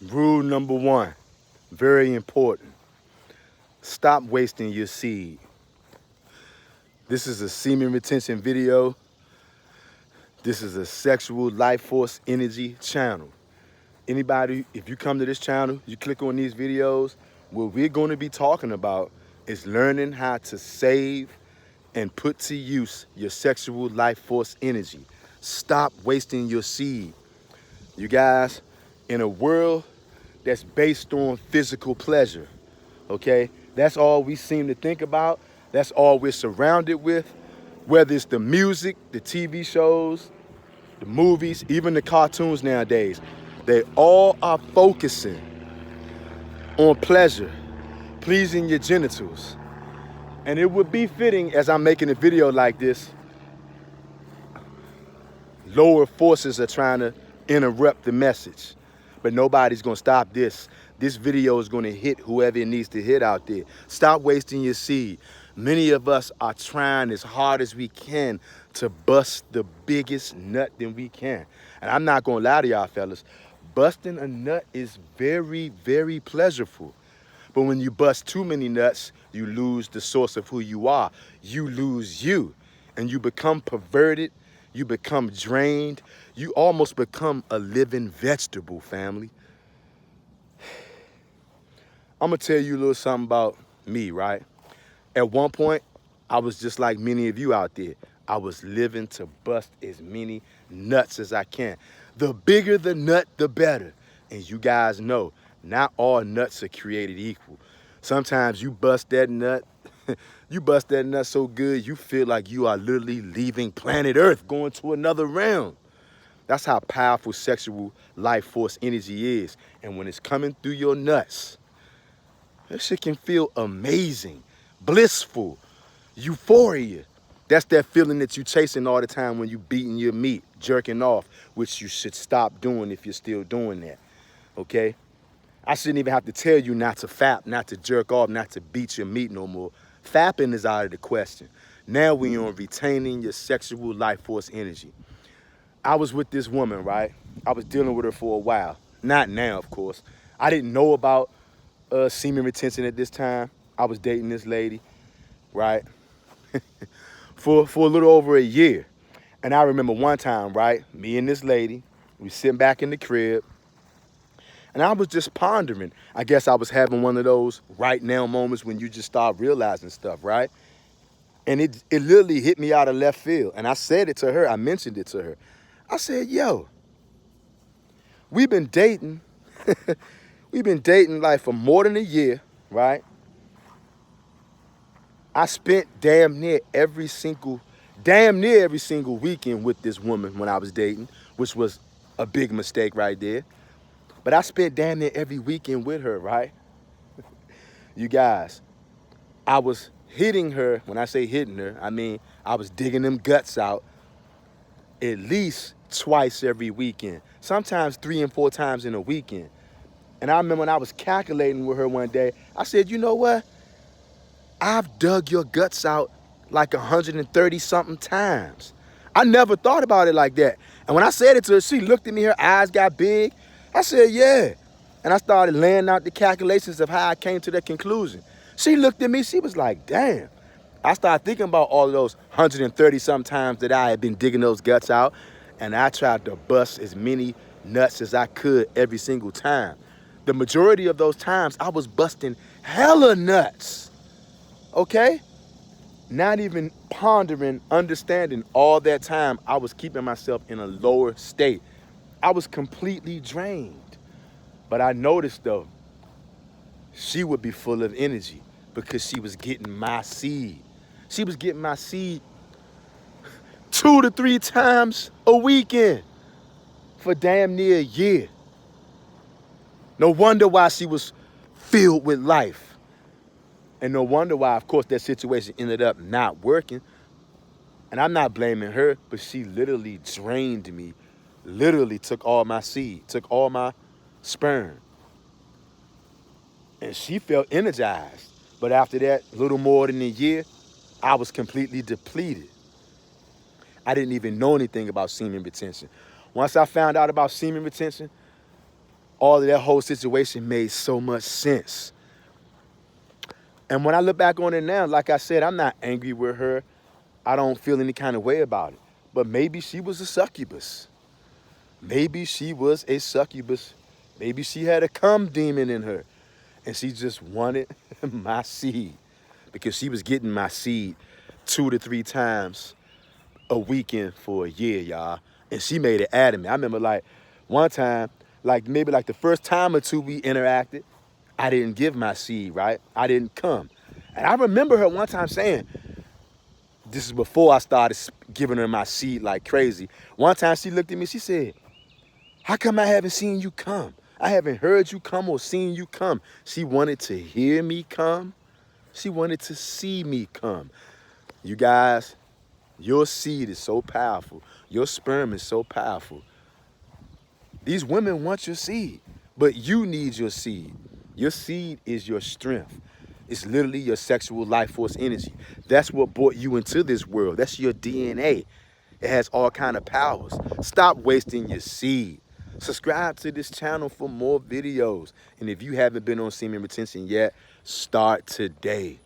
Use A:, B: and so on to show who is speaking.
A: Rule number one, very important. Stop wasting your seed. This is a semen retention video. This is a sexual life force energy channel. Anybody, if you come to this channel, you click on these videos, what we're going to be talking about is learning how to save and put to use your sexual life force energy. Stop wasting your seed. You guys, in a world that's based on physical pleasure, okay? That's all we seem to think about. That's all we're surrounded with, whether it's the music, the TV shows, the movies, even the cartoons nowadays. They all are focusing on pleasure, pleasing your genitals. And it would be fitting, as I'm making a video like this, lower forces are trying to interrupt the message. But nobody's gonna stop this. This video is gonna hit whoever it needs to hit out there. Stop wasting your seed. Many of us are trying as hard as we can to bust the biggest nut that we can. And I'm not gonna lie to y'all fellas, busting a nut is very, very pleasurable. But when you bust too many nuts, you lose the source of who you are. You lose you, and you become perverted, you become drained, you almost become a living vegetable, family. I'm gonna tell you a little something about me, right? At one point, I was just like many of you out there. I was living to bust as many nuts as I can. The bigger the nut, the better. And you guys know, not all nuts are created equal. Sometimes you bust that nut, you bust that nut so good, you feel like you are literally leaving planet Earth, going to another realm. That's how powerful sexual life force energy is. And when it's coming through your nuts, that shit can feel amazing, blissful, euphoria. That's that feeling that you chasing all the time when you beating your meat, jerking off, which you should stop doing if you're still doing that, okay? I shouldn't even have to tell you not to fap, not to jerk off, not to beat your meat no more. Fapping is out of the question. Now we on retaining your sexual life force energy. I was with this woman, right? I was dealing with her for a while. Not now, of course. I didn't know about semen retention at this time. I was dating this lady, right? for a little over a year. And I remember one time, right? Me and this lady, we sitting back in the crib, and I was just pondering. I guess I was having one of those right now moments when you just start realizing stuff, right? And it literally hit me out of left field. And I said it to her, I mentioned it to her. I said, yo, we've been dating, we've been dating like for more than a year, right? I spent damn near every single weekend with this woman when I was dating, which was a big mistake right there. But I spent damn near every weekend with her, right? You guys, I was hitting her. When I say hitting her, I mean I was digging them guts out at least twice every weekend, sometimes 3 and 4 times in a weekend. And I remember when I was calculating with her one day, I said, you know what? I've dug your guts out like 130 something times. I never thought about it like that. And when I said it to her, she looked at me, her eyes got big. I said, yeah. And I started laying out the calculations of how I came to that conclusion. She looked at me, she was like, damn. I started thinking about all of those 130 something times that I had been digging those guts out, and I tried to bust as many nuts as I could every single time. The majority of those times, I was busting hella nuts, okay? Not even pondering, understanding all that time, I was keeping myself in a lower state. I was completely drained. But I noticed though, she would be full of energy because she was getting my seed. She was getting my seed 2 to 3 times a weekend for damn near a year. No wonder why she was filled with life. And no wonder why, of course, that situation ended up not working. And I'm not blaming her, but she literally drained me, literally took all my seed, took all my sperm. And she felt energized. But after that, a little more than a year, I was completely depleted. I didn't even know anything about semen retention. Once I found out about semen retention, all of that whole situation made so much sense. And when I look back on it now, like I said, I'm not angry with her. I don't feel any kind of way about it. But maybe she was a succubus. Maybe she was a succubus. Maybe she had a cum demon in her. And she just wanted my seed. Because she was getting my seed 2 to 3 times a weekend for a year, y'all. And she made it adamant. I remember like one time, like maybe like the first time or two we interacted, I didn't give my seed, right? I didn't come. And I remember her one time saying, this is before I started giving her my seed like crazy. One time she looked at me, she said, how come I haven't seen you come? I haven't heard you come or seen you come. She wanted to hear me come. She wanted to see me come. You guys, your seed is so powerful. Your sperm is so powerful. These women want your seed, but you need your seed. Your seed is your strength. It's literally your sexual life force energy. That's what brought you into this world. That's your DNA. It has all kind of powers. Stop wasting your seed. Subscribe to this channel for more videos. And if you haven't been on semen retention yet, start today.